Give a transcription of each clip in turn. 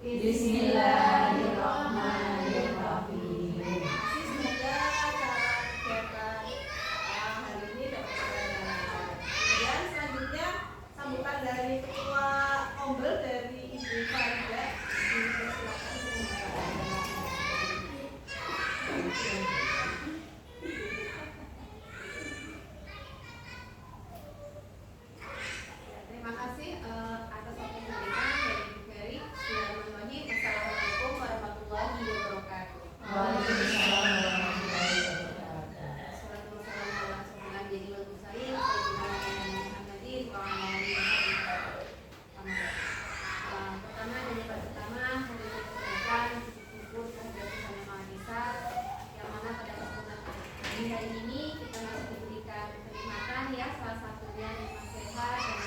Bismillahirrahmanirrahim. Semoga acara kegiatan hari ini dapat berjalan. Kemudian selanjutnya sambutan dari Ketua Ombel dari Ibu Farida. Dipersilakan Terima kasih atas waktu yang diberikan dari Ibu Ferry. Bismillahirrahmanirrahim. Assalamualaikum warahmatullahi wabarakatuh. Waalaikumsalam warahmatullahi wabarakatuh. Assalamualaikum warahmatullahi wabarakatuh. Pertama dan yang pertama hari ini kegiatan kumpul kehadiran bersama mahasiswa yang mana pada kesempatan hari ini kita masih diberikan kenikmatan ya, salah satunya nikmat sehat dan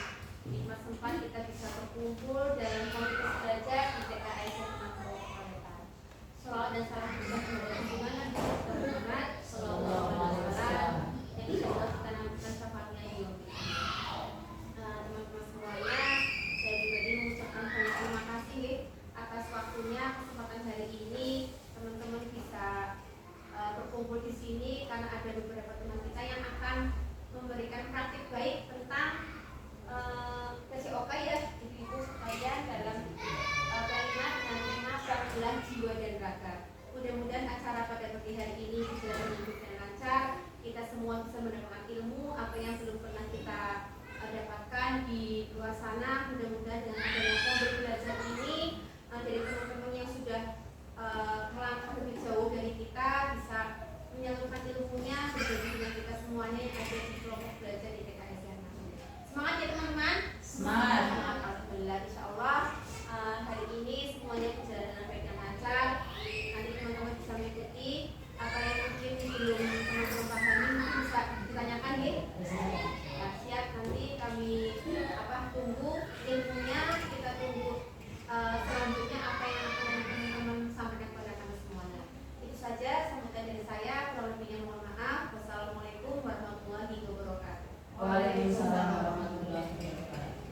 nikmat sempat kita bisa berkumpul dalam komunitas belajar di TKS Semangat Proletar. Salawat dan salam kita kepada Junjungan Nabi Muhammad Sallallahu Alaihi Wasallam yang insya Allah kita nantikan syafaatnya di yaumil qiyamah. Teman-teman semuanya, saya pribadi mengucapkan banyak terima kasih atas waktunya, kesempatan hari ini teman-teman bisa berkumpul di sini karena ada beberapa teman kita yang akan memberikan praktik baik tentang PCOK ya, ibu-ibu sekalian dalam kalimat dengan tema peradilan jiwa dan raga. Mudah-mudahan acara pada pagi hari ini bisa berjalan dengan lancar. Kita semua bisa mendapatkan ilmu apa yang belum pernah kita dapatkan di luar sana. Mudah-mudahan dengan adanya kelompok belajar ini dari teman-teman yang sudah melangkah lebih jauh dari kita bisa menyalurkan ilmunya berbagi dengan kita semuanya yang ada di kelompok belajar di TKS yang namanya. Semangat ya teman-teman. Semangat. Alhamdulillah, insya Allah hari ini semuanya berjalan dengan baik dan lancar. Nanti teman-teman bisa mengikuti apa yang mungkin belum teman-teman pahami mungkin bisa ditanyakan ya. Ya, siap, nanti kami tunggu ilmunya, kita tunggu selanjutnya apa yang akan teman-teman sampaikan kepada kami semuanya. Itu saja sambutan dari saya, kurang lebihnya mohon maaf. Wassalamualaikum warahmatullahi wabarakatuh. Waalaikumsalam warahmatullahi wabarakatuh.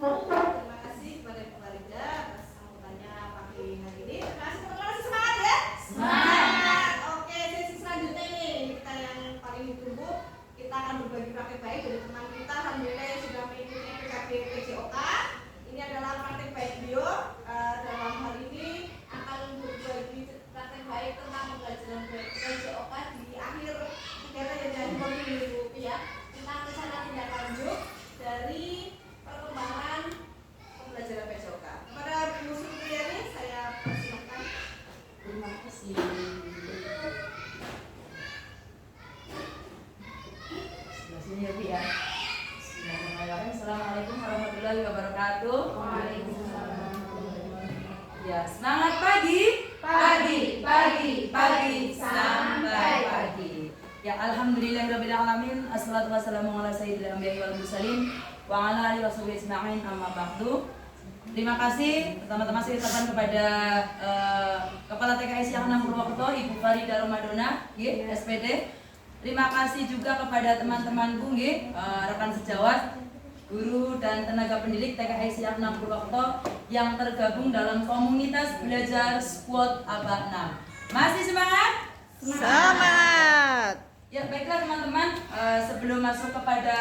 terima kasih kepada Ibu Farida atas sambutannya pagi hari ini. Terima kasih teman-teman, masih semangat ya? Semangat. Oke, sesi selanjutnya ini kita yang paling ditunggu. Kita akan berbagi praktek baik dari teman kita alhamdulillah yang sudah mengikuti PKB PCOK. Ini adalah praktek baik beliau. Dalam hal ini akan berbagi praktek baik tentang pembelajaran PCOK di akhir kegiatan yang dari pemilu ya. Tentang rencana tindak lanjut dari perkembangan pembelajaran PCOK. Kepada Bu Supriyani saya persilakan. Terima kasih. Sebelah sini ya, Bu ya. Bismillahirrahmanirrahim. Assalamualaikum warahmatullahi wabarakatuh. Waalaikumsalam. Ya, semangat pagi, pagi, pagi, pagi, sampai pagi. Ya, alhamdulillahirabbil alamin. Assalatu wassalamu ala sayyidil anbiya'i wal mursalin wa ala alihi washabihi ajma'in, amma ba'du. Terima kasih pertama-tama saya ucapkan kepada Kepala TKS yang 6 Purwokerto, Ibu Farida Romadona, SPD. Terima kasih juga kepada teman-temanku, rekan sejawat, guru dan tenaga pendidik TKS yang 6 Purwokerto yang tergabung dalam komunitas belajar Squad Abah 6. Masih semangat? Semangat. Ya, baiklah teman-teman, sebelum masuk kepada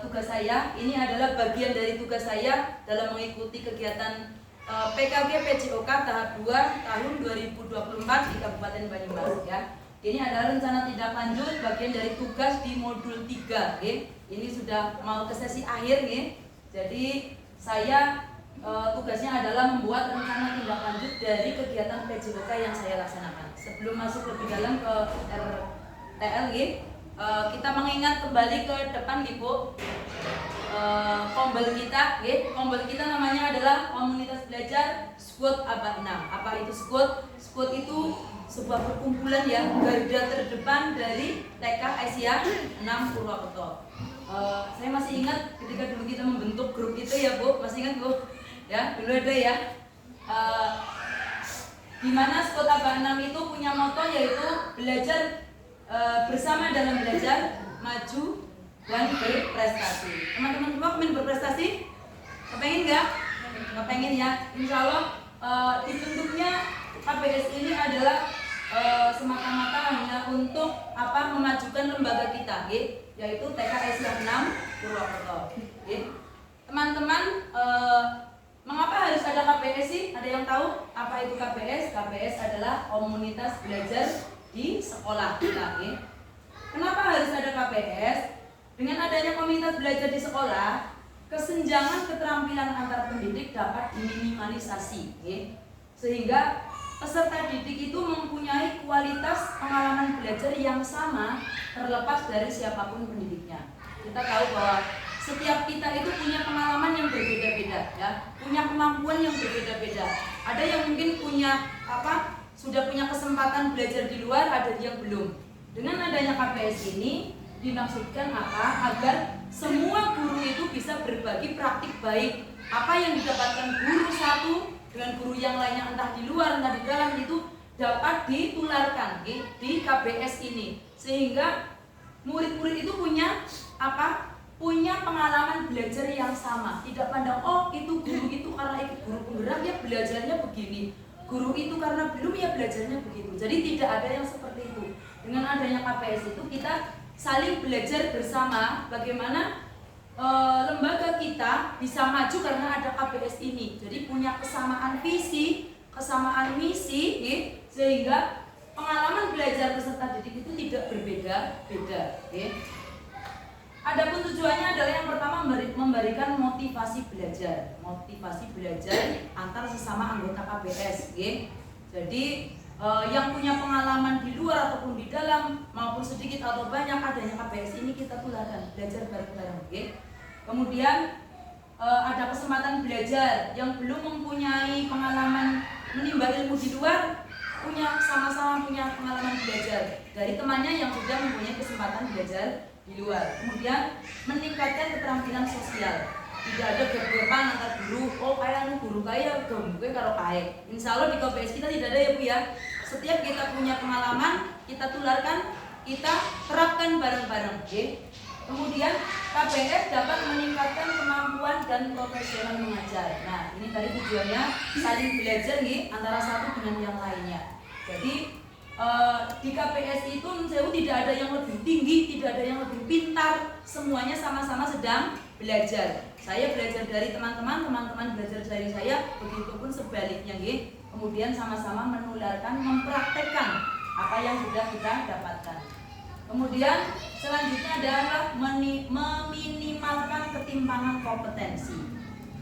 tugas saya, ini adalah bagian dari tugas saya dalam mengikuti kegiatan PKG PCOK tahap 2 tahun 2024 di Kabupaten Banyumas ya. Ini adalah rencana tindak lanjut bagian dari tugas di modul 3 ya. Ini sudah mau ke sesi akhir ya. Jadi saya tugasnya adalah membuat rencana tindak lanjut dari kegiatan PCOK yang saya laksanakan. Sebelum masuk lebih dalam ke RTL ya, kita mengingat kembali ke depan Bu. Kombel kita, kombel kita namanya adalah komunitas belajar Squad Abah 6. Apa itu Squad? Squad itu sebuah perkumpulan yang garda terdepan dari TK Asia 6 Purwokerto. Saya masih ingat ketika dulu kita membentuk grup itu ya Bu, masih ingat Bu? Ya, dulu ada ya. Di mana Squad Abah 6 itu punya moto yaitu belajar bersama dalam belajar, maju dan berprestasi. Teman-teman semua pengen berprestasi? Kepengen nggak? Kepengen ya. Insya Allah dibentuknya KPS ini adalah semata-mata hanya untuk memajukan lembaga kita, yaitu TK Islam 6 Purwokerto. Teman-teman, mengapa harus ada KPS sih? Ada yang tahu apa itu KPS? KPS adalah komunitas belajar di sekolah kita. Kenapa harus ada KPS? Dengan adanya komunitas belajar di sekolah, kesenjangan keterampilan antar pendidik dapat diminimalisasi, sehingga peserta didik itu mempunyai kualitas pengalaman belajar yang sama terlepas dari siapapun pendidiknya. Kita tahu bahwa setiap kita itu punya pengalaman yang berbeda-beda, ya, punya kemampuan yang berbeda-beda. Ada yang mungkin sudah punya kesempatan belajar di luar, ada yang belum. Dengan adanya KPS ini dimaksudkan agar semua guru itu bisa berbagi praktik baik. Apa yang didapatkan guru satu dengan guru yang lainnya, entah di luar entah di dalam, itu dapat ditularkan di KPS ini, sehingga murid-murid itu punya pengalaman belajar yang sama. Tidak pandang itu guru itu karena itu guru penggerak ya belajarnya begini, guru itu karena belum ya belajarnya begitu. Jadi tidak ada yang seperti itu. Dengan adanya KPS itu kita saling belajar bersama bagaimana lembaga kita bisa maju karena ada KPS ini. Jadi punya kesamaan visi, kesamaan misi, sehingga pengalaman belajar peserta didik itu tidak berbeda-beda. Adapun tujuannya adalah yang pertama memberikan motivasi belajar antar sesama anggota KPS. Jadi yang punya pengalaman di luar ataupun di dalam maupun sedikit atau banyak, adanya KPS ini kita tularkan, belajar bareng-bareng. Kemudian ada kesempatan belajar yang belum mempunyai pengalaman menimba ilmu di luar, sama-sama punya pengalaman belajar dari temannya yang sudah mempunyai kesempatan belajar di luar. Kemudian meningkatkan keterampilan sosial. Tidak ada gap-gapan antar guru. Kayak guru kaya gue karo kae. Insya Allah di KPS kita tidak ada ya Bu ya. Setiap kita punya pengalaman, kita tularkan, kita terapkan bareng-bareng. Kemudian KPS dapat meningkatkan kemampuan dan profesional mengajar. Nah, ini tadi tujuannya saling belajar antara satu dengan yang lainnya. Jadi di KPS itu tidak ada yang lebih tinggi, tidak ada yang lebih pintar, semuanya sama-sama sedang belajar. Saya belajar dari teman-teman, teman-teman belajar dari saya, begitupun sebaliknya. Kemudian sama-sama menularkan, mempraktekkan apa yang sudah kita dapatkan. Kemudian selanjutnya adalah meminimalkan ketimpangan kompetensi.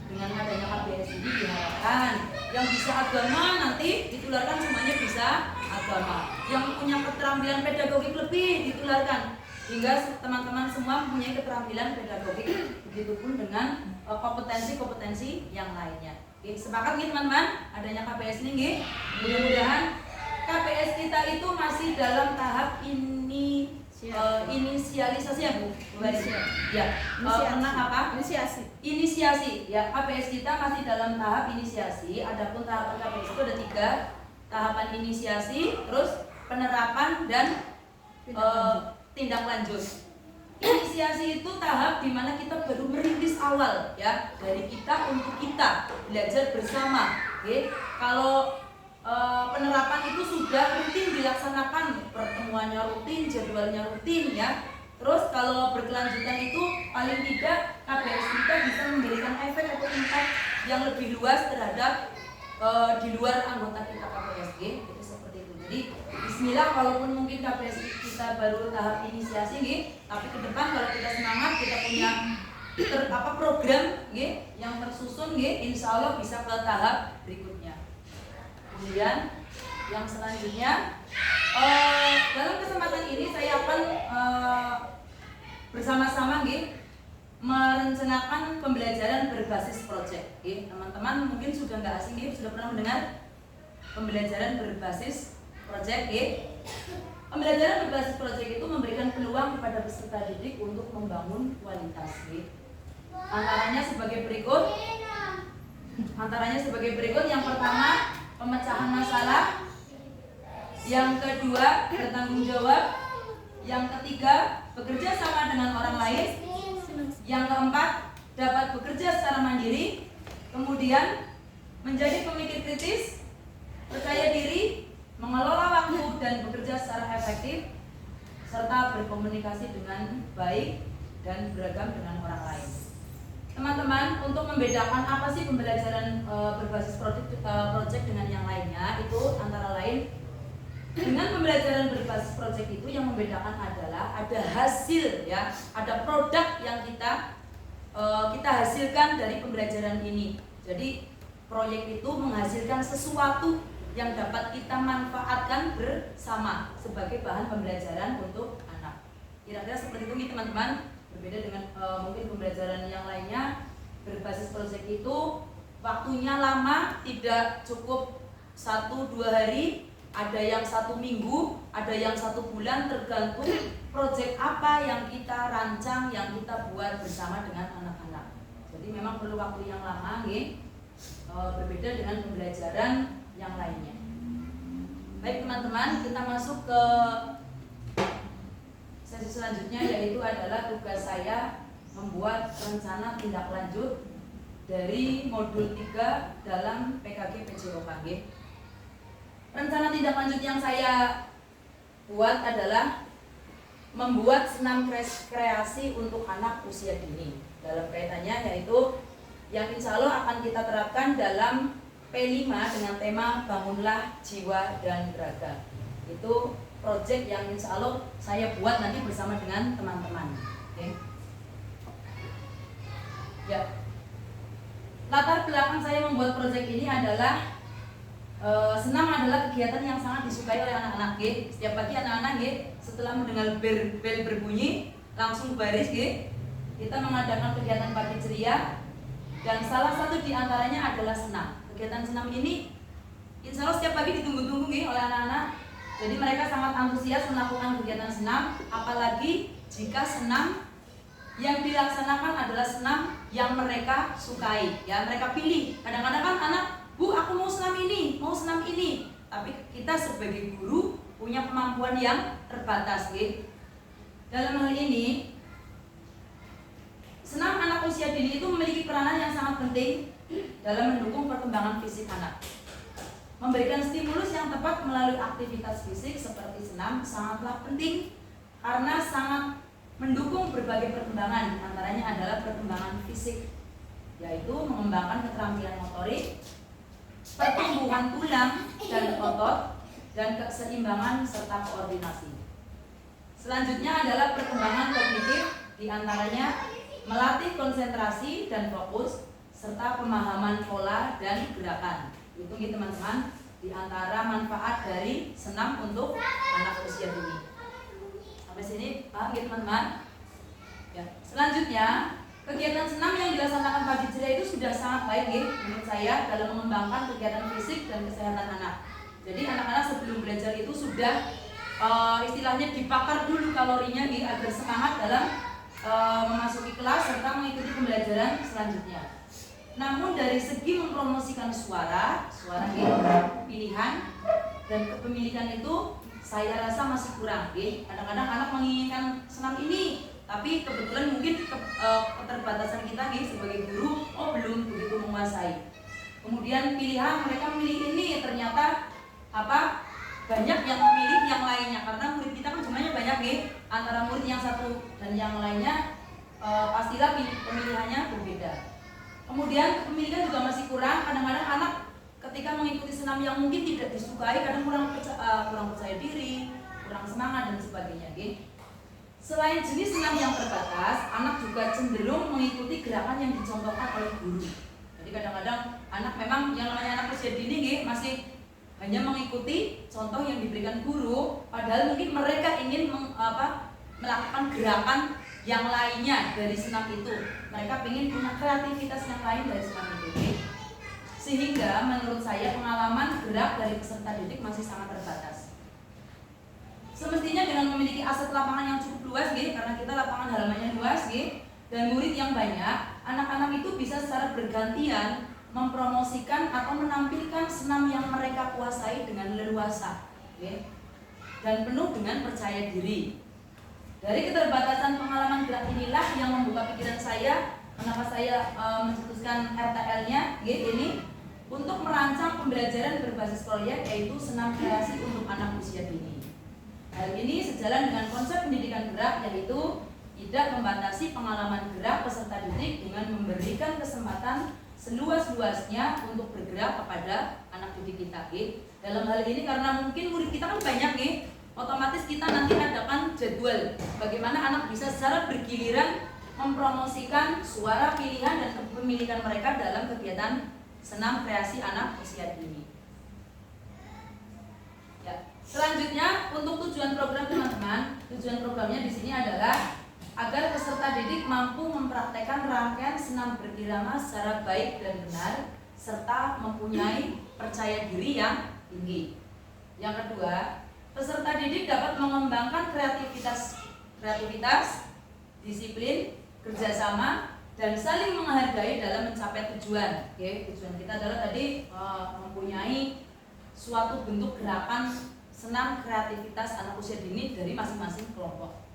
Dengan adanya KPS ini diharapkan yang bisa agama nanti ditularkan semuanya bisa agama. Yang punya keterampilan pedagogik lebih ditularkan hingga teman-teman semua mempunyai keterampilan pedagogik. Begitupun dengan kompetensi-kompetensi yang lainnya. Sepakat nih teman-teman adanya KPS ini. Mudah-mudahan KPS kita itu masih dalam tahap inisialisasi ya Bu? Ya. Inisiasi. Ya, KPS kita masih dalam tahap inisiasi. Adapun tahapan KPS itu ada 3. Tahapan inisiasi, terus penerapan dan tindak lanjut. Inisiasi itu tahap di mana kita baru merintis awal ya, dari kita untuk kita belajar bersama. Kalau penerapan itu sudah rutin dilaksanakan, pertemuannya rutin, jadwalnya rutin ya. Terus kalau berkelanjutan itu paling tidak KPS kita bisa memberikan efek atau impact yang lebih luas terhadap di luar anggota kita KPS. Itu seperti itu. Jadi bismillah, walaupun mungkin KPS kita baru tahap inisiasi tapi ke depan kalau kita semangat, kita punya program yang tersusun insya Allah bisa ke tahap berikutnya. Kemudian yang selanjutnya dalam kesempatan ini saya akan bersama-sama merencanakan pembelajaran berbasis proyek. Teman-teman mungkin sudah nggak asing, sudah pernah mendengar pembelajaran berbasis proyek. Pembelajaran berbasis proyek itu memberikan peluang kepada peserta didik untuk membangun kualitas. Antaranya sebagai berikut. Yang pertama, pemecahan masalah. Yang kedua, bertanggung jawab. Yang ketiga, bekerja sama dengan orang lain. Yang keempat, dapat bekerja secara mandiri. Kemudian, menjadi pemikir kritis, percaya diri, mengelola waktu dan bekerja secara efektif, serta berkomunikasi dengan baik dan beragam dengan orang lain. Teman-teman, untuk membedakan apa sih pembelajaran berbasis project dengan yang lainnya, itu antara lain dengan pembelajaran berbasis project itu yang membedakan adalah ada hasil, ya, ada produk yang kita hasilkan dari pembelajaran ini. Jadi proyek itu menghasilkan sesuatu yang dapat kita manfaatkan bersama sebagai bahan pembelajaran untuk anak. Kira-kira seperti itu nih teman-teman. Berbeda dengan mungkin pembelajaran yang lainnya, berbasis proyek itu waktunya lama, tidak cukup 1-2 hari, ada yang 1 minggu, ada yang 1 bulan, tergantung proyek apa yang kita rancang, yang kita buat bersama dengan anak-anak. Jadi memang perlu waktu yang lama nih, berbeda dengan pembelajaran yang lainnya. Baik teman-teman, kita masuk ke sesi selanjutnya, yaitu adalah tugas saya membuat rencana tindak lanjut dari modul 3 dalam PKG PJOK. Rencana tindak lanjut yang saya buat adalah membuat senam kreasi untuk anak usia dini. Dalam kaitannya yaitu yang insya Allah akan kita terapkan dalam P5 dengan tema Bangunlah Jiwa dan Raga. Itu project yang insya Allah saya buat nanti bersama dengan teman-teman. Oke. Ya. Latar belakang saya membuat project ini adalah senam adalah kegiatan yang sangat disukai oleh anak-anak. Setiap pagi anak-anak setelah mendengar bel berbunyi langsung baris. Kita mengadakan kegiatan pagi ceria dan salah satu di antaranya adalah senam. Kegiatan senam ini insya Allah setiap pagi ditunggu-tunggu oleh anak-anak. Jadi mereka sangat antusias melakukan kegiatan senam, apalagi jika senam yang dilaksanakan adalah senam yang mereka sukai, ya mereka pilih. Kadang-kadang kan anak, Bu, aku mau senam ini, mau senam ini. Tapi kita sebagai guru punya kemampuan yang terbatas, Dalam hal ini, senam anak usia dini itu memiliki peranan yang sangat penting dalam mendukung perkembangan fisik anak. Memberikan stimulus yang tepat melalui aktivitas fisik seperti senam sangatlah penting karena sangat mendukung berbagai perkembangan, antaranya adalah perkembangan fisik, yaitu mengembangkan keterampilan motorik, pertumbuhan tulang dan otot, dan keseimbangan serta koordinasi. Selanjutnya adalah perkembangan kognitif, diantaranya melatih konsentrasi dan fokus, serta pemahaman pola dan gerakan. Itu teman-teman di antara manfaat dari senam untuk anak usia dini. Sampai sini paham teman-teman? Ya. Selanjutnya, kegiatan senam yang dilaksanakan pagi ceria itu sudah sangat baik menurut saya dalam mengembangkan kegiatan fisik dan kesehatan anak. Jadi anak-anak sebelum belajar itu sudah istilahnya dibakar dulu kalorinya agar semangat dalam memasuki kelas serta mengikuti pembelajaran selanjutnya. Namun dari segi mempromosikan suara pilihan dan kepemilikan itu saya rasa masih kurang. Kadang-kadang anak menginginkan senam ini, tapi kebetulan mungkin keterbatasan kita sebagai guru belum begitu menguasai. Kemudian pilihan mereka memilih ini ternyata banyak yang memilih yang lainnya karena murid kita kan jumlahnya banyak antara murid yang satu dan yang lainnya pastilah pemilihannya berbeda. Kemudian kepemilikan juga masih kurang. Kadang-kadang anak ketika mengikuti senam yang mungkin tidak disukai, kadang kurang percaya diri, kurang semangat dan sebagainya. Selain jenis senam yang terbatas, anak juga cenderung mengikuti gerakan yang dicontohkan oleh guru. Jadi kadang-kadang anak memang yang namanya anak usia dini masih hanya mengikuti contoh yang diberikan guru, padahal mungkin mereka ingin melakukan gerakan yang lainnya dari senam itu. Mereka ingin punya kreativitas yang lain dari senam itu. Sehingga menurut saya pengalaman gerak dari peserta didik masih sangat terbatas. Semestinya dengan memiliki aset lapangan yang cukup luas karena kita lapangan halamannya luas dan murid yang banyak, anak-anak itu bisa secara bergantian mempromosikan atau menampilkan senam yang mereka kuasai dengan leluasa dan penuh dengan percaya diri. Dari keterbatasan pengalaman gerak inilah yang membuka pikiran saya, kenapa saya mencetuskan RTL-nya ini untuk merancang pembelajaran berbasis proyek, yaitu senam kreasi untuk anak usia dini. Hal ini sejalan dengan konsep pendidikan gerak, yaitu tidak membatasi pengalaman gerak peserta didik dengan memberikan kesempatan seluas-luasnya untuk bergerak kepada anak didik kita. Dalam hal ini karena mungkin murid kita kan banyak, otomatis kita nanti adakan jadwal bagaimana anak bisa secara bergiliran mempromosikan suara pilihan dan kepemilikan mereka dalam kegiatan senam kreasi anak usia dini. Ya. Selanjutnya untuk tujuan program teman-teman, tujuan programnya di sini adalah agar peserta didik mampu mempraktekkan rangkaian senam berirama secara baik dan benar serta mempunyai percaya diri yang tinggi. Yang kedua, peserta didik dapat mengembangkan kreativitas, disiplin, kerjasama, dan saling menghargai dalam mencapai tujuan. Tujuan kita adalah tadi mempunyai suatu bentuk gerakan senam kreativitas anak usia dini dari masing-masing kelompok.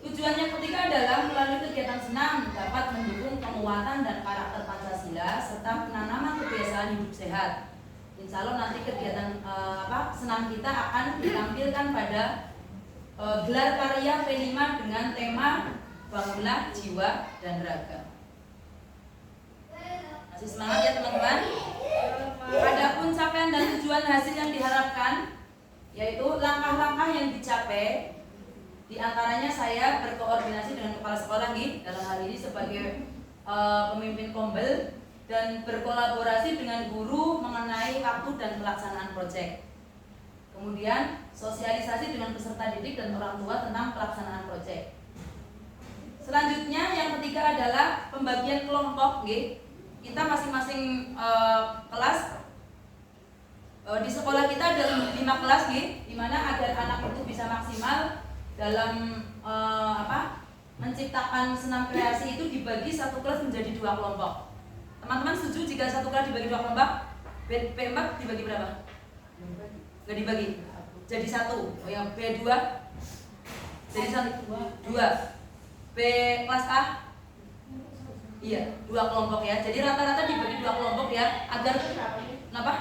Tujuan yang ketiga adalah melalui kegiatan senam dapat mendukung penguatan dan karakter Pancasila serta penanaman kebiasaan hidup sehat. Insya Allah nanti kegiatan senam kita akan ditampilkan pada gelar karya P5 dengan tema Bangunlah Jiwa dan Raga. Masih semangat ya teman-teman? Adapun capaian dan tujuan hasil yang diharapkan, yaitu langkah-langkah yang dicapai. Di antaranya saya berkoordinasi dengan kepala sekolah dalam hal ini sebagai pemimpin kombel dan berkolaborasi dengan guru mengenai waktu dan pelaksanaan proyek. Kemudian sosialisasi dengan peserta didik dan orang tua tentang pelaksanaan proyek. Selanjutnya yang ketiga adalah pembagian kelompok. Kita masing-masing kelas di sekolah kita ada 5 kelas di mana agar anak itu bisa maksimal dalam menciptakan senam kreasi itu dibagi satu kelas menjadi 2 kelompok. Teman-teman setuju jika satu kelas dibagi 2 kelompok? P4 dibagi berapa? Nggak dibagi? Jadi 1. Oh ya, B2 jadi 2. B kelas A? Iya, 2 kelompok ya. Jadi rata-rata dibagi 2 kelompok ya, agar kenapa?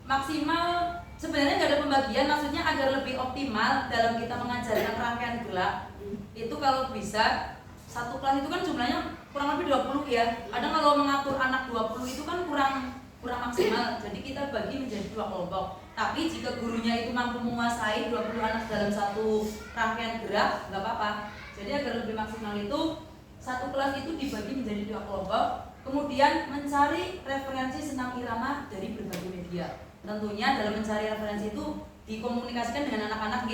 Maksimal. Sebenarnya nggak ada pembagian, maksudnya agar lebih optimal dalam kita mengajarkan rangkaian gerak. Itu kalau bisa satu kelas itu kan jumlahnya kurang lebih 20 ya. Kadang kalau mengatur anak 20 itu kan kurang maksimal. Jadi kita bagi menjadi 2 kelompok. Tapi jika gurunya itu mampu menguasai 20 anak dalam satu rangkaian gerak, nggak apa-apa. Jadi agar lebih maksimal itu satu kelas itu dibagi menjadi 2 kelompok. Kemudian mencari referensi senam irama dari berbagai media. Tentunya dalam mencari referensi itu dikomunikasikan dengan anak-anak.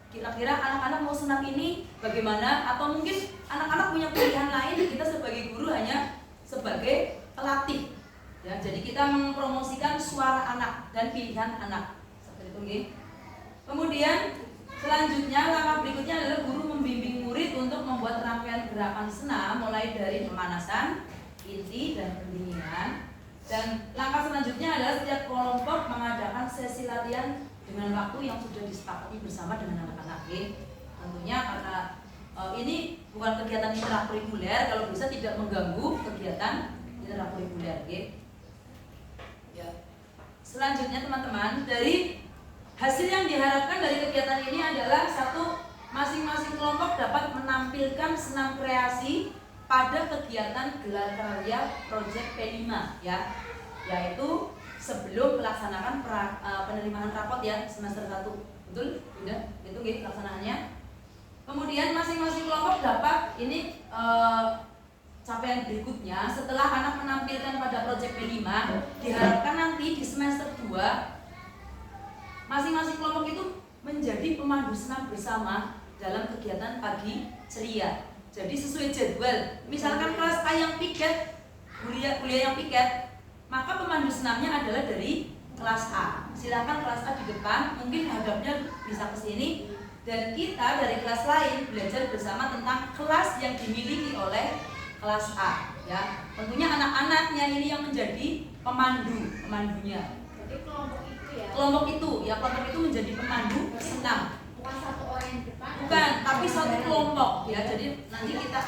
Kira-kira anak-anak mau senam ini bagaimana, atau mungkin anak-anak punya pilihan lain, kita sebagai guru hanya sebagai pelatih ya. Jadi kita mempromosikan suara anak dan pilihan anak seperti itu. Kemudian selanjutnya langkah berikutnya adalah guru membimbing murid untuk membuat rangkaian gerakan senam mulai dari pemanasan, inti, dan pendinginan. Dan langkah selanjutnya adalah setiap kelompok mengadakan sesi latihan dengan waktu yang sudah disepakati bersama dengan anak-anak. Tentunya karena ini bukan kegiatan intrakurikuler, kalau bisa tidak mengganggu kegiatan intrakurikuler. Ya. Selanjutnya teman-teman, dari hasil yang diharapkan dari kegiatan ini adalah 1, masing-masing kelompok dapat menampilkan senam kreasi pada kegiatan gelar karya proyek P5 ya, yaitu sebelum melaksanakan penerimaan rapot ya semester 1. Betul? Sudah? Itu pelaksanaannya. Kemudian masing-masing kelompok dapat ini capaian berikutnya setelah anak menampilkan pada proyek P5, diharapkan nanti di semester 2 masing-masing kelompok itu menjadi pemandu senam bersama dalam kegiatan pagi ceria. Jadi sesuai jadwal. Misalkan kelas A yang piket, kuliah yang piket, maka pemandu senamnya adalah dari kelas A. Silakan kelas A di depan, mungkin hadapnya bisa ke sini, dan kita dari kelas lain belajar bersama tentang kelas yang dimiliki oleh kelas A. Ya, tentunya anak-anaknya ini yang menjadi pemandunya. Jadi kelompok itu ya. Kelompok itu menjadi pemandu senam. bukan satu orang yang di depan. Bukan, tapi satu kelompok ya. Jadi nanti kita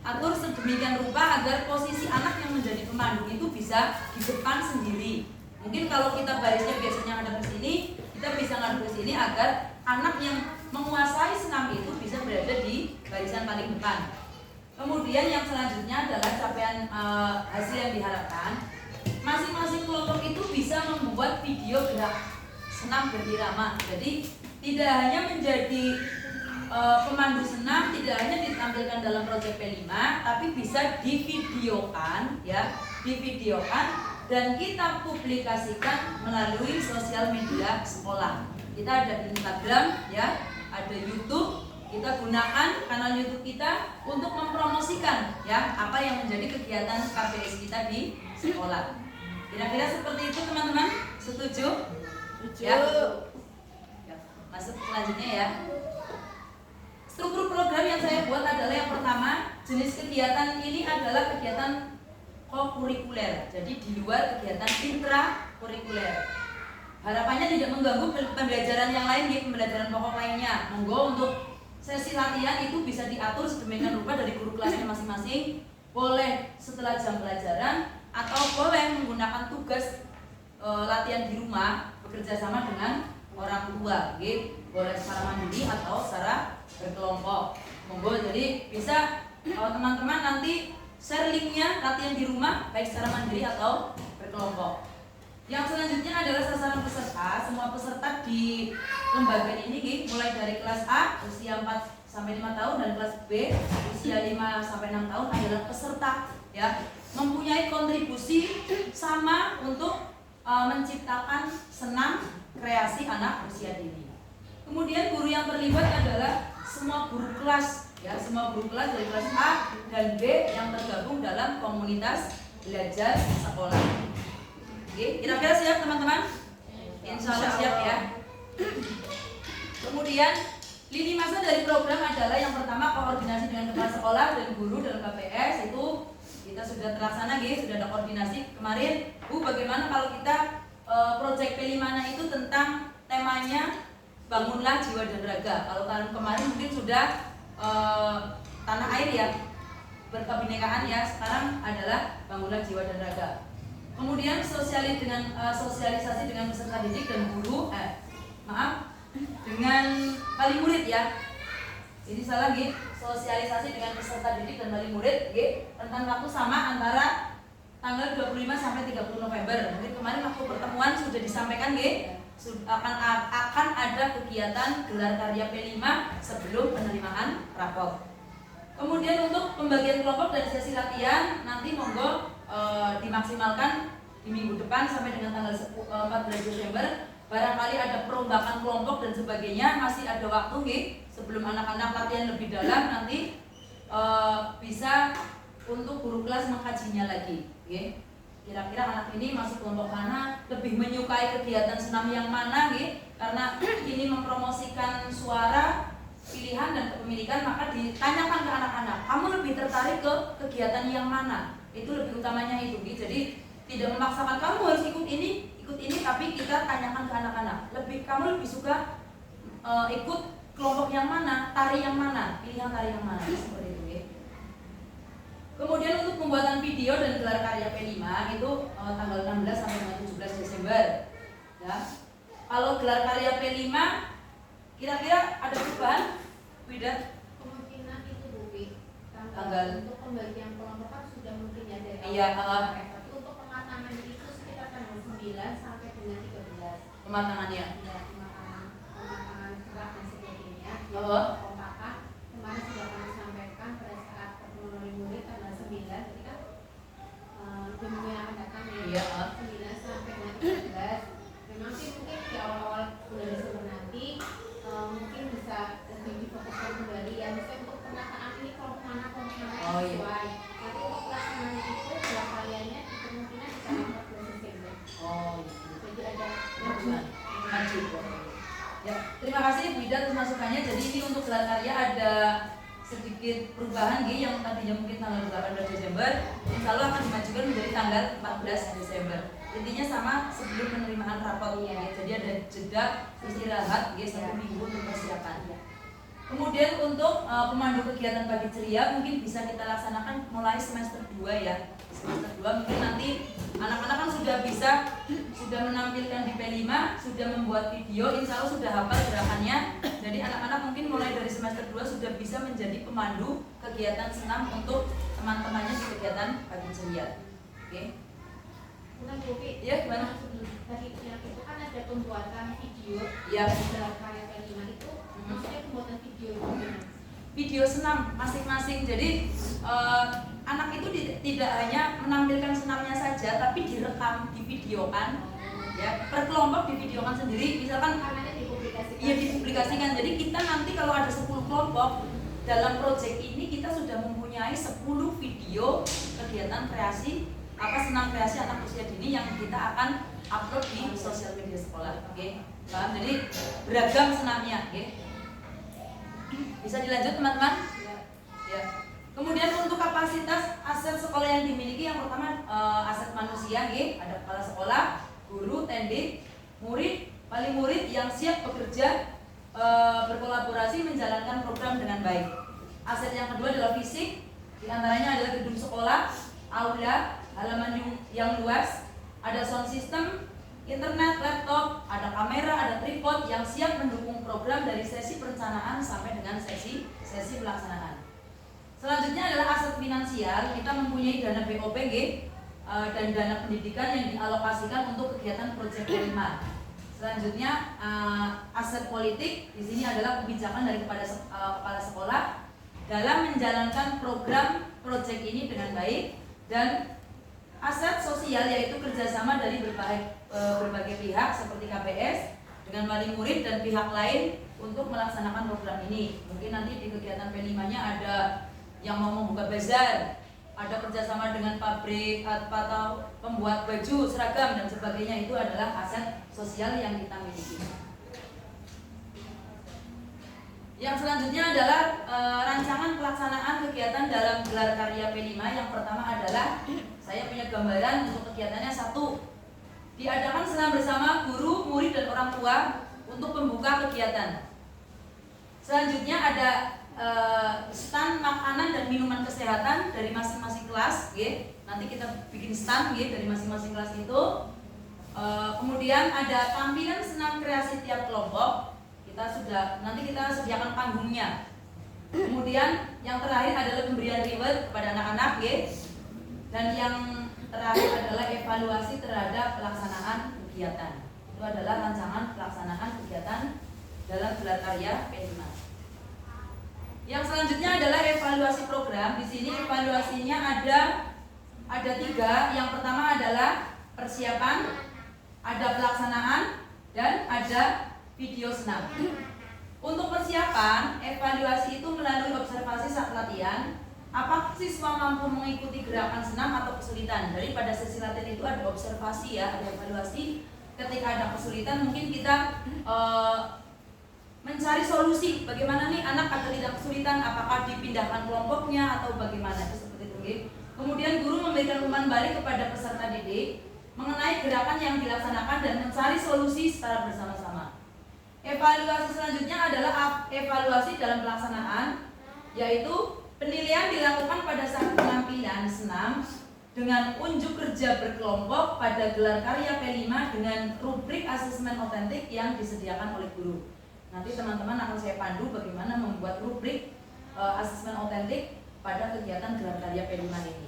atur sedemikian rupa agar posisi anak yang menjadi pemandu itu bisa di depan sendiri. Mungkin kalau kita barisnya biasanya ngadep ke sini, kita bisa ngadep ke sini agar anak yang menguasai senam itu bisa berada di barisan paling depan. Kemudian yang selanjutnya adalah capaian hasil yang diharapkan. Masing-masing kelompok itu bisa membuat video gerak senam berirama. Jadi tidak hanya menjadi pemandu senam, tidak hanya ditampilkan dalam proyek P5, tapi bisa divideokan ya, dan kita publikasikan melalui sosial media sekolah. Kita ada Instagram ya, ada YouTube. Kita gunakan kanal YouTube kita untuk mempromosikan ya apa yang menjadi kegiatan KPS kita di sekolah. Kira-kira seperti itu teman-teman, setuju? Ya. Masuk selanjutnya ya. Struktur program yang saya buat adalah yang pertama, jenis kegiatan ini adalah kegiatan kokurikuler. Jadi di luar kegiatan intrakurikuler. Harapannya tidak mengganggu pembelajaran yang lain di pembelajaran pokok lainnya. Monggo untuk sesi latihan itu bisa diatur sedemikian rupa dari guru kelasnya masing-masing. Boleh setelah jam pelajaran atau boleh menggunakan tugas latihan di rumah bekerja sama dengan orang tua, gitu. Boleh secara mandiri atau secara berkelompok. Monggo, jadi bisa teman-teman nanti share linknya latihan di rumah baik secara mandiri atau berkelompok. Yang selanjutnya adalah sasaran peserta. Semua peserta di lembaga ini mulai dari kelas A usia 4 sampai 5 tahun dan kelas B usia 5 sampai 6 tahun adalah peserta ya, mempunyai kontribusi sama untuk menciptakan senam kreasi anak usia dini. Kemudian guru yang terlibat adalah semua guru kelas ya, semua guru kelas dari kelas A dan B yang tergabung dalam komunitas belajar sekolah. Oke, kira-kira siap teman-teman? Insya Allah siap ya. Kemudian lini masa dari program adalah yang pertama koordinasi dengan kepala sekolah dan guru dalam KPS. Itu kita sudah terlaksana, sudah ada koordinasi kemarin. Bu, bagaimana kalau kita proyek P5 itu tentang temanya bangunlah jiwa dan raga. Kalau kemarin mungkin sudah tanah air ya, berkebinekaan ya. Sekarang adalah bangunlah jiwa dan raga. Kemudian sosialisasi dengan peserta didik dan guru, dengan wali murid ya. Ini salah sosialisasi dengan peserta didik dan wali murid tentang waktu sama antara tanggal 25 sampai 30 November. Mungkin kemarin waktu pertemuan sudah disampaikan akan ada kegiatan gelar karya P5 sebelum penerimaan rapor. Kemudian untuk pembagian kelompok dan sesi latihan nanti monggo dimaksimalkan di minggu depan sampai dengan tanggal 14 Desember. Barangkali ada perombakan kelompok dan sebagainya, masih ada waktu sebelum anak-anak latihan lebih dalam nanti bisa untuk guru kelas mengkajinya lagi. Kira-kira anak ini masuk kelompok mana, lebih menyukai kegiatan senam yang mana, karena ini mempromosikan suara pilihan dan kepemilikan, maka ditanyakan ke anak-anak, kamu lebih tertarik ke kegiatan yang mana? Itu lebih utamanya itu. Jadi tidak memaksakan kamu harus ikut ini, tapi kita tanyakan ke anak-anak, kamu lebih suka ikut kelompok yang mana, tari yang mana, pilihan tari yang mana, seperti itu. Kemudian untuk pembuatan video dan gelar karya P5 itu tanggal 16 sampai 17 Desember. Ya. Kalau gelar karya P5 kira-kira ada perubahan? Tidak? Kemungkinan itu Bu, tanggal untuk pembagian kelompok kan sudah mungkin ya dari iya, tapi untuk pematangan itu sekitar tanggal 9 sampai dengan 13. Pematangannya? Ya, pematangan gerak dan sebagainya. Kompakan kemarin sudah kami sampaikan pada saat pertemuan murid tanggal 9, jadi kan minggu yang akan datang ya, 9 sampai dengan 13. Memang sih mungkin di awal-awal bulan Desember nanti mungkin bisa lebih difokuskan kembali ya, misalnya untuk penataan ini kelompok mana yang sesuai. Nanti untuk pelaksanaan itu dua kaliannya kemungkinan bisa 14 Desember. Jadi ada maju. Ya, terima kasih Bu Ida atas masukannya. Jadi ini untuk gelar karya ada sedikit perubahan yang tadinya mungkin tanggal 18 Desember, insya Allah akan dimajukan menjadi tanggal 14 Desember. intinya sama sebelum penerimaan rapot. Iya. Jadi ada jeda istirahat, ya, 1 minggu untuk persiapan. Kemudian untuk pemandu kegiatan pagi ceria mungkin bisa kita laksanakan mulai semester 2 ya. Semester 2 mungkin nanti anak-anak kan sudah menampilkan di P5, sudah membuat video, insya Allah sudah hafal gerakannya. Jadi anak-anak mungkin mulai dari semester 2 sudah bisa menjadi pemandu kegiatan senam untuk teman-temannya di kegiatan pagi ceria. Oke. Bukan Bobi, Ya, gimana? Tadi itu kan ada pembuatan video. Ya. Dalam karya P5 itu maksudnya pembuatan video itu gimana? Video senam masing-masing. Jadi anak itu tidak hanya menampilkan senamnya saja, tapi direkam, divideokan, ya, per kelompok divideokan sendiri. Misalkan Karena dipublikasikan. iya, dipublikasikan. Jadi kita nanti kalau ada 10 kelompok dalam proyek ini kita sudah mempunyai 10 video kegiatan kreasi senam kreasi anak usia dini yang kita akan upload di sosial media sekolah. Oke, paham? Jadi beragam senamnya. Oke, bisa dilanjut teman-teman? Ya. Kemudian untuk kapasitas aset sekolah yang dimiliki, yang pertama aset manusia, ada kepala sekolah, guru, tendik, murid, wali murid yang siap bekerja, berkolaborasi menjalankan program dengan baik. Aset yang kedua adalah fisik, diantaranya adalah gedung sekolah, aula, halaman yang luas, ada sound system, internet, laptop, ada kamera, ada tripod yang siap mendukung program dari sesi perencanaan sampai dengan sesi pelaksanaan. Selanjutnya adalah aset finansial. Kita mempunyai dana BOPG dan dana pendidikan yang dialokasikan untuk kegiatan proyek P5. Selanjutnya aset politik. Di sini adalah kebijakan dari kepala sekolah dalam menjalankan program proyek ini dengan baik, dan aset sosial yaitu kerjasama dari berbagai pihak seperti KPS dengan wali murid dan pihak lain untuk melaksanakan program ini. Mungkin nanti di kegiatan P5-nya ada yang mau membuka bazar, ada kerjasama dengan pabrik atau pembuat baju, seragam dan sebagainya. Itu adalah aset sosial yang kita miliki. Yang selanjutnya adalah rancangan pelaksanaan kegiatan dalam gelar karya P5. Yang pertama adalah saya punya gambaran untuk kegiatannya. 1. Diadakan senam bersama guru, murid, dan orang tua untuk pembuka kegiatan. Selanjutnya ada stand makanan dan minuman kesehatan dari masing-masing kelas. Nanti kita bikin stand dari masing-masing kelas itu. Kemudian ada tampilan senam kreasi tiap kelompok. Nanti kita sediakan panggungnya. Kemudian yang terakhir adalah pemberian reward kepada anak-anak. Dan yang terakhir adalah evaluasi terhadap pelaksanaan kegiatan. Itu adalah rancangan pelaksanaan kegiatan dalam gelar karya P5. Yang selanjutnya adalah evaluasi program. Di sini evaluasinya ada 3. Yang pertama adalah persiapan, ada pelaksanaan, dan ada video senam. Untuk persiapan, evaluasi itu melalui observasi saat latihan. Apakah siswa mampu mengikuti gerakan senam atau kesulitan? Dari pada sesi latihan itu ada observasi ya, ada evaluasi. Ketika ada kesulitan mungkin kita mencari solusi. Bagaimana nih anak agar tidak kesulitan? Apakah dipindahkan kelompoknya atau bagaimana? Itu seperti itu. Kemudian guru memberikan umpan balik kepada peserta didik mengenai gerakan yang dilaksanakan dan mencari solusi secara bersama-sama. Evaluasi selanjutnya adalah evaluasi dalam pelaksanaan, yaitu penilaian dilakukan pada saat penampilan senam dengan unjuk kerja berkelompok pada gelar karya P5 dengan rubrik asesmen otentik yang disediakan oleh guru. Nanti teman-teman akan saya pandu bagaimana membuat rubrik asesmen otentik pada kegiatan gelar karya P5 ini.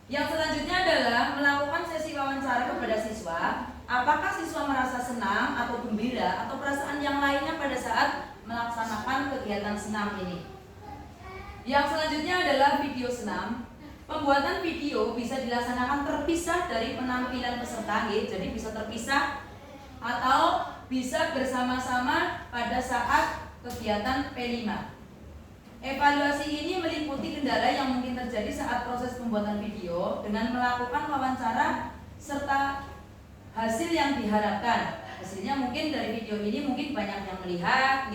Yang selanjutnya adalah melakukan sesi wawancara kepada siswa. Apakah siswa merasa senang atau gembira atau perasaan yang lainnya pada saat melaksanakan kegiatan senam ini. Yang selanjutnya adalah video senam. Pembuatan video bisa dilaksanakan terpisah dari penampilan peserta, jadi bisa terpisah atau bisa bersama-sama pada saat kegiatan P5. Evaluasi ini meliputi kendala yang mungkin terjadi saat proses pembuatan video dengan melakukan wawancara serta hasil yang diharapkan. Hasilnya mungkin dari video ini mungkin banyak yang melihat,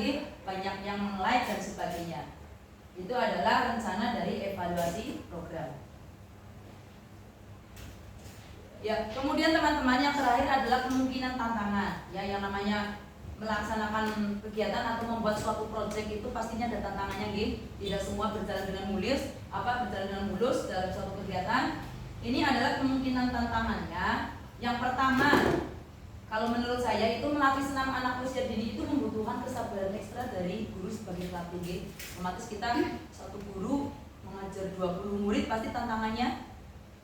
banyak yang like dan sebagainya. Itu adalah rencana dari evaluasi program. Ya, kemudian teman-teman yang terakhir adalah kemungkinan tantangan. Ya, yang namanya melaksanakan kegiatan atau membuat suatu proyek itu pastinya ada tantangannya, gitu. Tidak semua berjalan dengan berjalan dengan mulus dalam suatu kegiatan. Ini adalah kemungkinan tantangannya. Yang pertama, kalau menurut saya itu melatih senam anak usia dini itu membutuhkan kesabaran ekstra dari guru sebagai pelatih, gitu. Otomatis kita satu guru mengajar 20 murid pasti tantangannya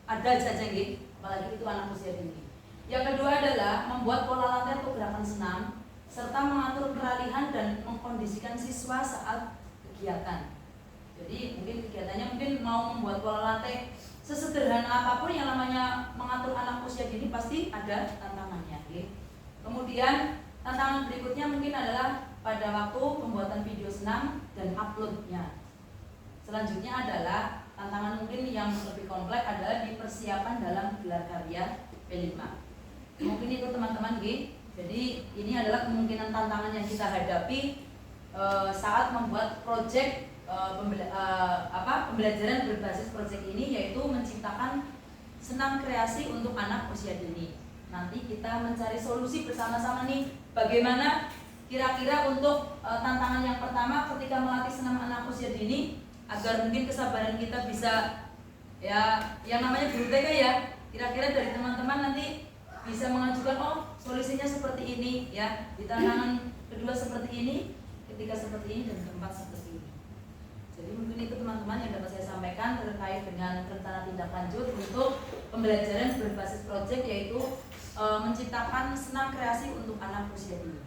ada saja, gitu. Apalagi itu anak usia dini. Yang kedua adalah membuat pola latihan atau gerakan senam serta mengatur peralihan dan mengkondisikan siswa saat kegiatan. Jadi mungkin kegiatannya mau membuat pola latih sesederhana apapun, yang namanya mengatur anak usia dini pasti ada tantangannya. Okay. Kemudian tantangan berikutnya mungkin adalah pada waktu pembuatan video senam dan uploadnya. Selanjutnya adalah tantangan mungkin yang lebih kompleks adalah di persiapan dalam gelar karya P5. Mungkin itu teman-teman, okay. Jadi ini adalah kemungkinan tantangan yang kita hadapi saat membuat proyek pembelajaran berbasis proyek ini, yaitu menciptakan senam kreasi untuk anak usia dini. Nanti kita mencari solusi bersama-sama nih, bagaimana kira-kira untuk tantangan yang pertama ketika melatih senam anak usia dini, agar mungkin kesabaran kita bisa, ya yang namanya guru TK ya, kira-kira dari teman-teman nanti bisa mengajukan, oh solusinya seperti ini ya, di tantangan kedua seperti ini, ketiga seperti ini, dan keempat seperti ini. Jadi mungkin itu teman-teman yang dapat saya sampaikan terkait dengan rencana tindak lanjut untuk pembelajaran berbasis proyek, yaitu menciptakan senam kreasi untuk anak usia dini.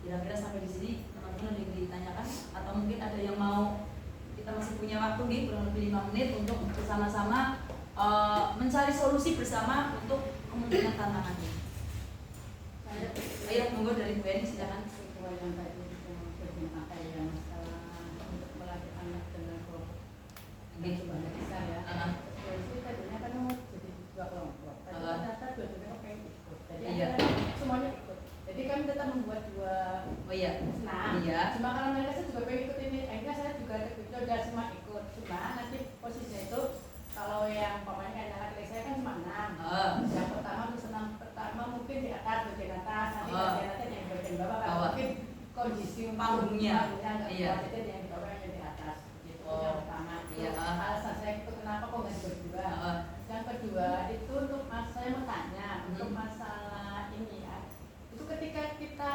Kira-kira sampai di sini teman-teman ada yang ditanyakan, atau mungkin ada yang mau, kita masih punya waktu nih kurang lebih 5 menit untuk bersama-sama mencari solusi bersama untuk kemungkinan tantangan ini. Ayo monggo dari Bu Eni, silakan. Sesuai yang tadi dimakai yang untuk melatih anak dengan kelompok sebanyak besar ya. Solusi tadinya kan jadi 2 kelompok. Tapi ternyata dua-duanya oke ikut. Jadi semuanya ikut. Jadi kami tetap membuat 2 senam. Cuma kalau mereka juga pengen ikut ini, akhirnya saya juga udah semua ikut. Cuma nanti posisinya itu kalau yang pemainnya anak-anak saya kan cuma 6. Yang pertama tuh senam pertama mungkin di atas, bagian atas, nanti bagian yang bagian bawah kan mungkin kondisi panggungnya nggak kuat, itu yang di bawah yang di atas. Itu yang pertama. Alasan saya itu kenapa kok nggak berdua. Yang kedua itu untuk saya mau tanya untuk masalah ini ya. Itu ketika kita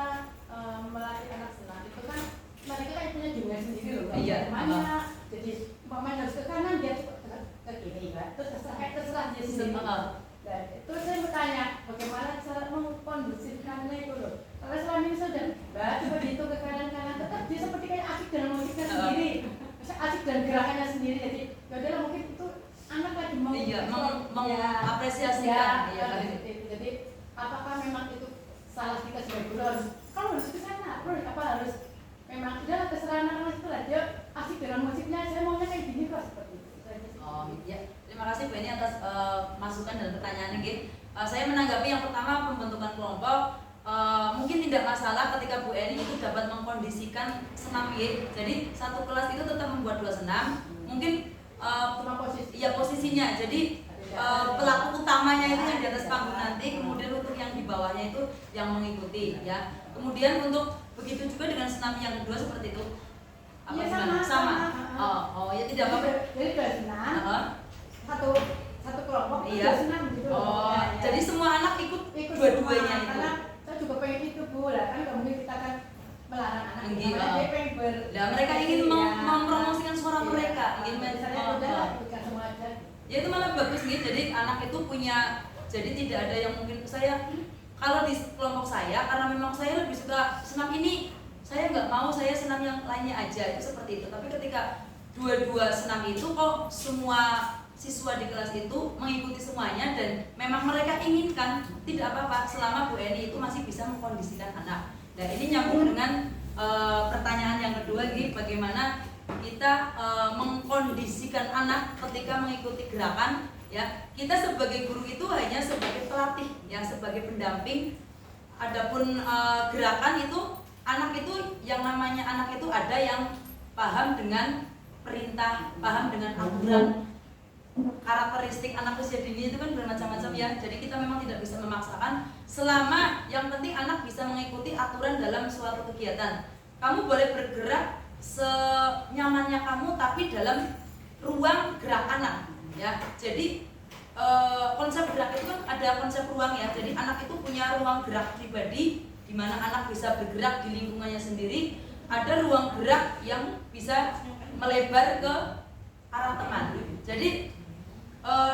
melatih anak senam itu kan mereka kan punya dunia sendiri loh. Bagaimana? Jadi pemain harus ke kanan, dia ke kiri kan, terserah dia sendiri. Dan itu saya bertanya, bagaimana cara mengkondisikannya itu loh. Kalau selama ini sudah begitu ke kanan-kanan, tetap dia seperti kayak asik dengan musiknya sendiri, asik dan gerakannya sendiri. Jadi yaudahlah, mungkin itu anak lagi mau mengapresiasikan. Jadi apakah memang itu salah kita sebagai guru harus ke sana, harus memang udah terserah anak-anak itu lah, dia asik dengan musiknya, saya maunya kayak gini kok, seperti itu. Oh iya, terima kasih Bu Eni atas masukan dan pertanyaannya, gitu. Saya menanggapi yang pertama, pembentukan kelompok. Mungkin tidak masalah ketika Bu Eni itu dapat mengkondisikan senam, gitu. Jadi satu kelas itu tetap membuat 2 senam. Mungkin posisinya. Jadi pelaku utamanya itu yang di atas panggung nanti, kemudian untuk yang di bawahnya itu yang mengikuti, ya. Kemudian untuk begitu juga dengan senam yang kedua seperti itu. Apa sama. Oh ya, tidak apa-apa. Jadi 2 senam. Satu kelompok itu 2 senam gitu. Jadi semua anak ikut dua-duanya itu. Karena saya juga pengen itu Bu, lah kan nggak mungkin kita kan melarang anak. Dia pengen mereka ingin mempromosikan suara mereka, ingin bukan semua aja. Ya itu malah bagus gitu. Jadi anak itu punya, jadi tidak ada yang mungkin saya, kalau di kelompok saya, karena memang saya lebih suka senam ini, saya nggak mau saya senam yang lainnya aja, itu seperti itu. Tapi ketika dua-dua senam itu kok semua siswa di kelas itu mengikuti semuanya dan memang mereka inginkan, tidak apa-apa selama Bu Eni itu masih bisa mengkondisikan anak. Dan ini nyambung dengan pertanyaan yang kedua, gitu, bagaimana kita mengkondisikan anak ketika mengikuti gerakan, ya. Kita sebagai guru itu hanya sebagai pelatih, ya, sebagai pendamping. Adapun gerakan itu, anak itu yang namanya anak itu ada yang paham dengan perintah, paham dengan aturan. karakteristik anak usia dini itu kan bermacam-macam ya. Jadi kita memang tidak bisa memaksakan, selama yang penting anak bisa mengikuti aturan dalam suatu kegiatan. Kamu boleh bergerak senyamannya kamu, tapi dalam ruang gerak anak ya. Jadi konsep gerak itu kan ada konsep ruang ya. Jadi anak itu punya ruang gerak pribadi di mana anak bisa bergerak di lingkungannya sendiri. Ada ruang gerak yang bisa melebar ke arah teman. Jadi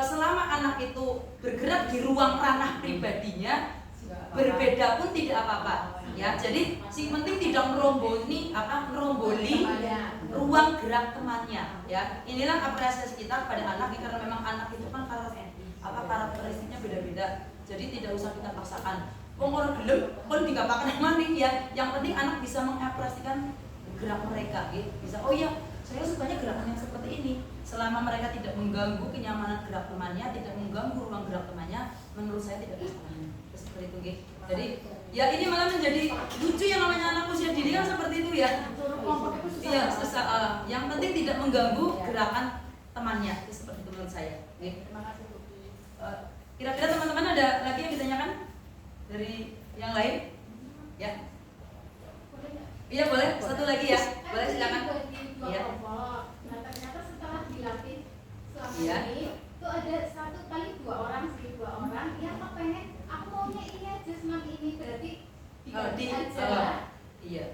selama anak itu bergerak di ruang ranah pribadinya, berbeda pun tidak apa-apa ya. Jadi sing penting tidak meromboli ruang gerak temannya ya. Inilah apresiasi kita pada anak karena memang anak itu kan karakteristiknya beda-beda. Jadi tidak usah kita paksakan. Ora gelem pun digapaken maning ya. Yang penting anak bisa mengapresiasikan gerak mereka gitu. Bisa oh iya, saya sukanya gerakan yang seperti ini. Selama mereka tidak mengganggu kenyamanan gerak temannya, tidak mengganggu ruang gerak temannya, menurut saya tidak masalah. Seperti itu gitu. Jadi ya ini malah menjadi lucu yang namanya anak usia dini kan seperti itu ya. Iya, yang penting tidak mengganggu gerakan temannya. Itu seperti itu menurut saya. Terima kasih Bu. Kira-kira teman-teman ada lagi yang ditanyakan dari yang lain? Ya. Iya boleh, satu lagi ya. Boleh silakan. Iya. Nah ternyata setelah dilatih selama Iya. ini tuh ada 1 kali 2 orang yang pengen aku maunya ini aja senam ini, berarti diganti aja. Iya.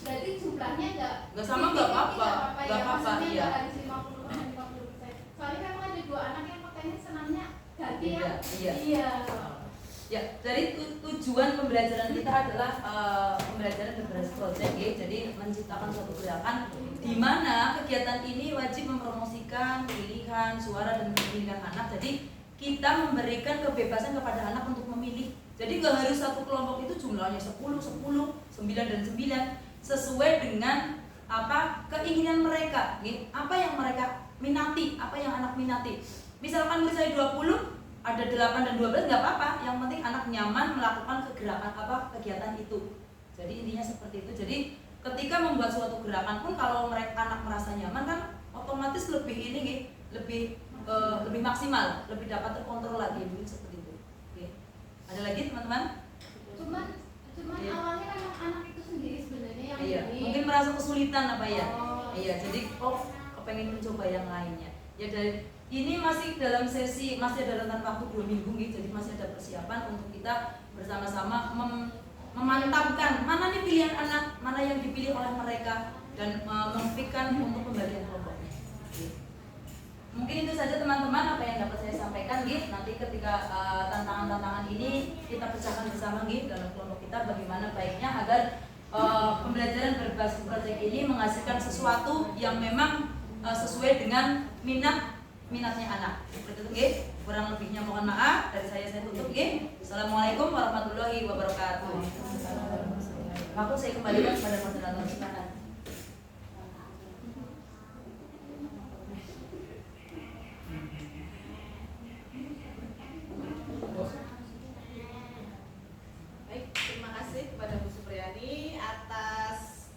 Berarti jumlahnya Nggak sama, nggak apa-apa. ya, Nggak apa-apa, maksudnya iya. nggak harus 50%. Soalnya memang ada 2 anak yang pengen senamnya ganti ya. Iya. Iya. Ya, dari tujuan pembelajaran kita adalah pembelajaran berbasis project ya. Jadi menciptakan suatu gerakan di mana kegiatan ini wajib mempromosikan pilihan, suara dan kepemilikan anak. Jadi kita memberikan kebebasan kepada anak untuk memilih. Jadi nggak harus satu kelompok itu jumlahnya 10, 9 dan 9 sesuai dengan keinginan mereka, gitu. Apa yang mereka minati, apa yang anak minati. Misalkan misalnya 20 ada 8 dan 12 nggak apa-apa, yang penting anak nyaman melakukan kegiatan itu. Jadi intinya seperti itu. Jadi ketika membuat suatu gerakan pun kalau anak merasa nyaman kan otomatis lebih maksimal, lebih dapat terkontrol lagi, mungkin seperti itu. Oke. Ada lagi teman-teman? Cuman Iya. awalnya memang anak itu sendiri sebenarnya yang Iya. ini. Mungkin merasa kesulitan apa ya? Oh. Iya. Jadi kepengen mencoba yang lainnya. Ya dari ini masih dalam sesi, masih ada rentang waktu 2 minggu gitu, jadi masih ada persiapan untuk kita bersama-sama memantapkan mana nih pilihan anak, mana yang dipilih oleh mereka dan memfikirkan untuk pembagian kelompoknya. Mungkin itu saja teman-teman apa yang dapat saya sampaikan gitu. Nanti ketika tantangan-tantangan ini kita pecahkan bersama gitu dalam kelompok kita bagaimana baiknya agar pembelajaran berbasis proyek ini menghasilkan sesuatu yang memang sesuai dengan minatnya anak. Seperti itu nggih. Kurang lebihnya mohon maaf, dari saya tutup nggih. Assalamualaikum warahmatullahi wabarakatuh. Aku saya kembalikan kepada moderator silakan. Baik, terima kasih kepada Bu Supriyani atas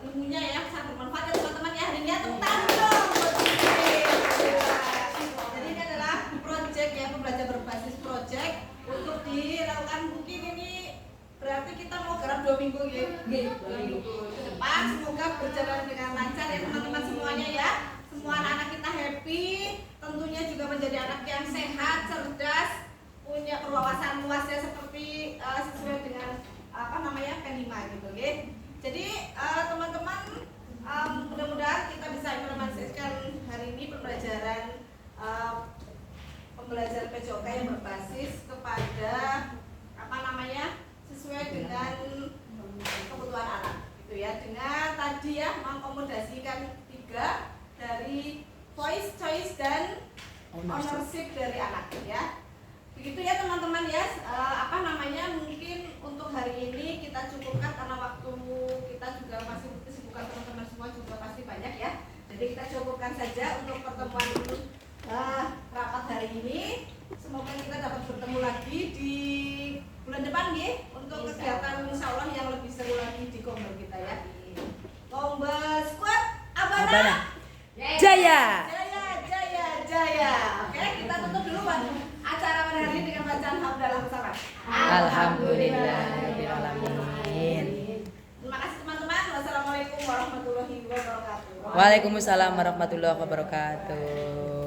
ilmunya ya, sangat bermanfaat ya teman-teman ya. Hari ini tepuk tangan dong buat Bu Supriyani. Jadi ini adalah project ya, pembelajaran berbasis project untuk dilakukan mungkin ini berarti kita mau garap 2 minggu ya. 2 minggu ke depan semoga berjalan dengan lancar ya teman-teman semuanya ya. Semua anak-anak kita happy, tentunya juga menjadi anak yang sehat, cerdas, punya perwawasan luas ya seperti sesuai dengan P5 gitu okay? Jadi teman-teman mudah-mudahan kita bisa implementasikan hari ini pembelajaran PJOK yang berbasis kepada sesuai dengan kebutuhan anak gitu ya, dengan tadi ya mengakomodasikan 3 dari voice, choice dan ownership dari anak ya. Begitu ya teman-teman ya, mungkin untuk hari ini kita cukupkan karena waktu kita juga masih kesibukan teman-teman semua juga pasti banyak ya. Jadi kita cukupkan saja untuk pertemuan rapat hari ini. Semoga kita dapat bertemu lagi di bulan depan ya untuk kegiatan insya Allah yang lebih seru lagi di Kombes kita ya. Kombes Squad Abana Jaya. Jaya Jaya Jaya. Alhamdulillahirobbilalamin. Terima kasih teman-teman. Wassalamualaikum warahmatullahi wabarakatuh. Waalaikumsalam warahmatullahi wabarakatuh.